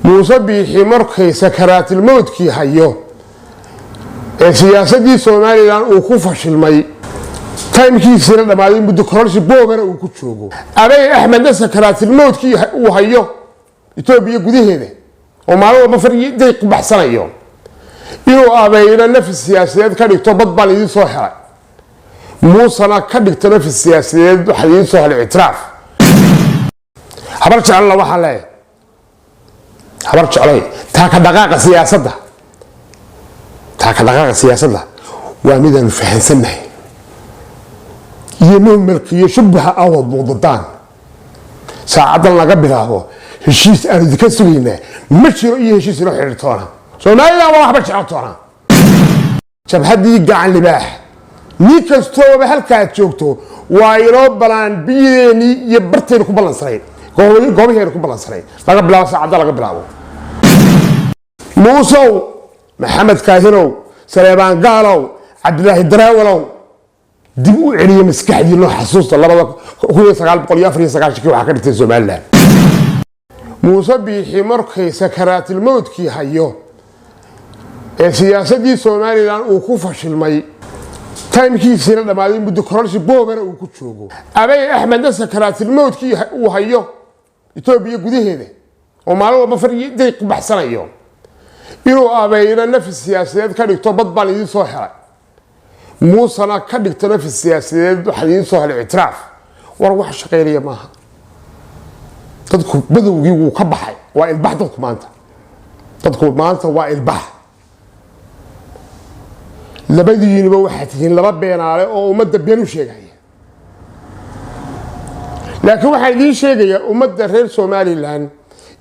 muuse biixi markay sakaraat mowdkii hayo ee siyaasadii Soomaaliland uu ku fashilmay taymkiisina dhamaaday muddo kororsi boobana uu ku joogo Abiy Ahmed sakaraat mowdkii uu hayo Itoobiya gudaheeda oo maalmo ma fariiday ku baxsanayo inuu Abiy nafis siyaasadeed ka dhigto badbal idin soo helay muusana ka dhigto nafis siyaasadeed waxa idin soo helay itiraaf habar jecel la waxa leeyahay habar jecel taa ka dhaqaaqa siyaasadda waa midaan fahansanahay iyo mulkiyo shubha awad muudadaan saacadan laga bilaabo heshiis aan idinka sugaynaa ma jiro iyo heshiis loo xiriirtoona Soomaaliland waa waxba jecel jabhadii gacan libaax ni kastoo halka joogto waa inoo balaan biyeeni iyo barteen ku balansanay goobaheena ku balansanay laga bilaabo saacada laga bilaabo muusow maxamed kaahinow saleebaan gaalow cabdilaahi daraawalow dib u celiyo maskaxdii loo xasuusta 1994 waxa ka dhigtay Soomaaliland muuse biixi markay sakaraat mowdkii hayo ee siyaasadii Soomaaliland uu ku fashilmay taymkiisina dhamaaday muddo kororsi boobana uu ku joogo Abiy Ahmed sakaraat mowdkii uu hayo Itoobiya gudaheeda oo maalmo ma fariiday ku baxsanayo inuu Abiy nafis siyaasadeed ka dhigto badbal idin soo helay muusana ka dhigto nafis siyaasadeed waxa idin soo helay itiraaf war wax shaqeynaya maaha dadku badowgii wuu ka baxay waa ilbax dadku maanta waa ilbax labadiinaba waxa tihiin laba beenaale oo ummadda been u sheegaya laakiin waxa idin sheegaya ummadda reer Soomaaliland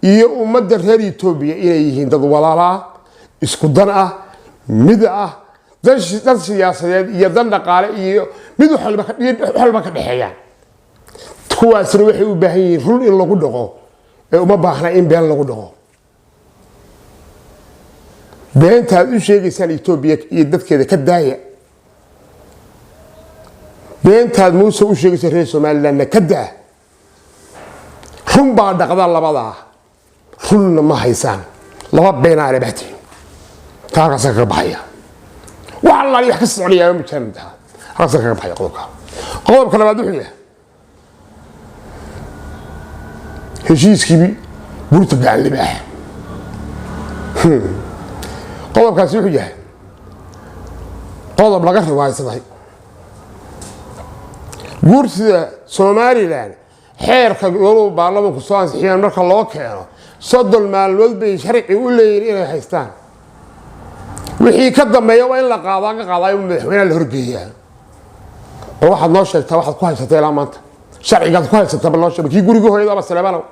iyo ummadda reer Itoobiya inay yihiin dad walaala isku dan ah mid ah dad siyaasadeed iyo dan dhaqaale iyo mid walba ka dhaxeeyaan kuwaasina waxay u baahan yihiin run in lagu dhaqo ee uma baahna in been lagu dhaqo beentaad u sheegaysaan Itoobiya iyo dadkeeda ka daaya beentaad muuse u sheegaysaan reer Soomaaliland ka daa run baa dhaqda labada runna ma haysaan laba beenaale baxtiin taa ka baxaya والله يحكي عليها يوم كان ده راسك بحي قولك لما دوحيه هشيس كبي برتقع اللباح قولك كاسي حجه قولك لغا روايه صدحي بورسida Soomaaliland xeerka gobol baarlamaanku soo ansixiyeen marka loo keeno 30 maalmood bay sharci u leeyihiin inay haystaan wixii ka dambeeyo waa in la qaadaa madaxweynaha la horgeeyaa oo waxaad noo sheegtaa waxaad ku haysatay ilaa maanta sharcigaad ku haysatay bal noo sheeg kii guriga hooyada ama Saleebaan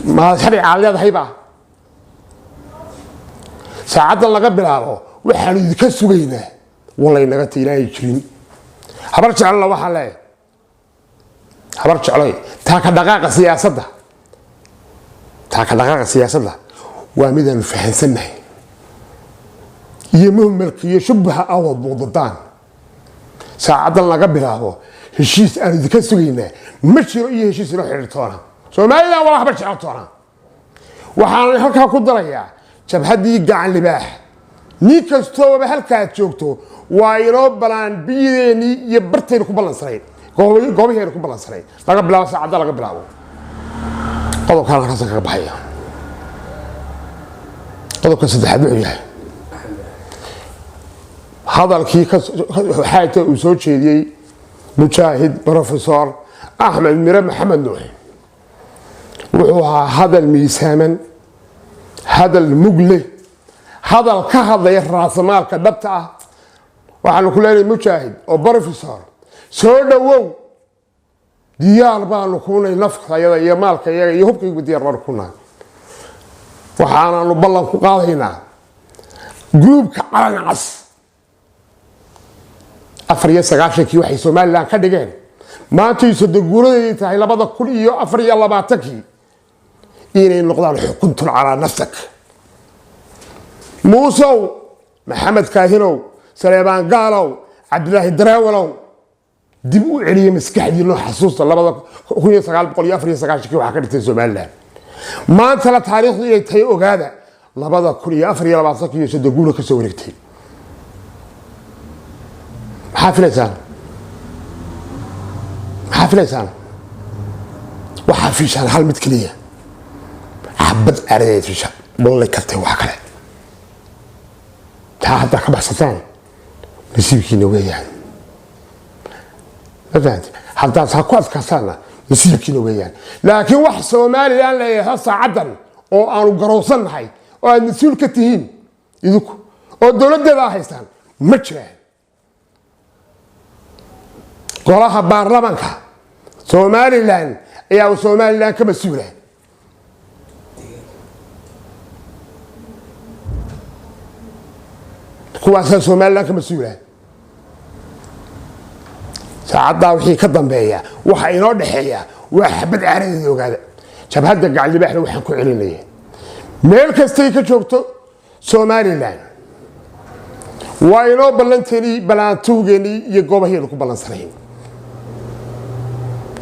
ma sharci leedahay baa saacadan laga bilaabo waxaan idinka sugaynaa wallahi naga tiilay jirin habar jecel la waxa leeyahay habar jecel taa ka dhaqaaqa siyaasadda waa midaan fahansanahay iyo mulkiyo shubha awad muudadaan saacadan laga bilaabo heshiis aan idinka sugaynaa ma jiro iyo heshiis loo xiriirtoona Soomaaliland waa waxba jecel waxaan halka ku darayaa jabhadii gacan libaax ni kastoo halka joogto waa inoo balaan biyeeni iyo barteen ku balansanay goobaheena ku balansanay laga bilaabo saacada laga bilaabo qodobka halkaas ka baxaya qodobka saddexaad wuxuu yahay hadalkii xaajta uu soo jeediyay mujaahid professor Ahmed Mire Maxamed Nuux wuxuu ahaa hadal miisaaman hadal mugle hadal ka hadlaya raasamaalka dhabta ah waxaan ku leeyahay mujaahid oo professor soo dhawow diyaar baan ku nahay nafkayada iyo maalkayga iyo hubkayga diyaar baan ku nahay waxaanu ballan ku qaadaynaa groupka Calancas 94kii waxay Soomaaliland ka dhigeen maanta ay guuradii tahay 2024kii inay noqdaan xukuntul ala nafsak muusow maxamed kaahinow saleebaan gaalow cabdilaahi daraawalow dib u celiyo maskaxdii loo xasuusta 1994 waxa ka dhigtay Soomaaliland ما أنت لا تاريخ يتهي أجادا لبضع كل أفريقيا لبعضك يصدقونه كسوريكتي حافلة سنة وحافيش هل متكلية حبت أريد في شاب والله كتي وحكله حتى كبحثتان نسيبك نويان ما فهمت حتى تحققت كسانة نسيبك نويان لكن واحد سومالي الآن لا يحصى عدن أو أنا قروصن هاي أو نسيل كتيهين يذوق أو الدولة ده هايستان مشره قراها بارلمانكا سومالي الآن يا سومالي الآن كمسؤولة kuwaas Soomaaliland ka masuulay saacada wixii ka dambeeya waxa inoo dhaxeeya wax xabad caaradii ogaada jabhada gacan libaxna waxaan ku celinayay meel kasta ay ka joogto Soomaaliland waa inoo ballanteeni balaantuugeeni iyo goobaheena ku ballansanayn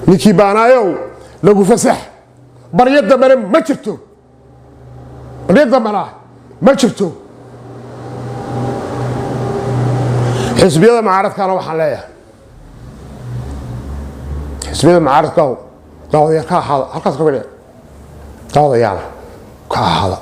ninkii baanayo lagu fasax baryada bare ma jirto baryada ma jirto حزبية معارض كانوا وحلايا حزبية معارض كانوا قاضي كا هذا هالكاس كبير قاضي يعني كا هذا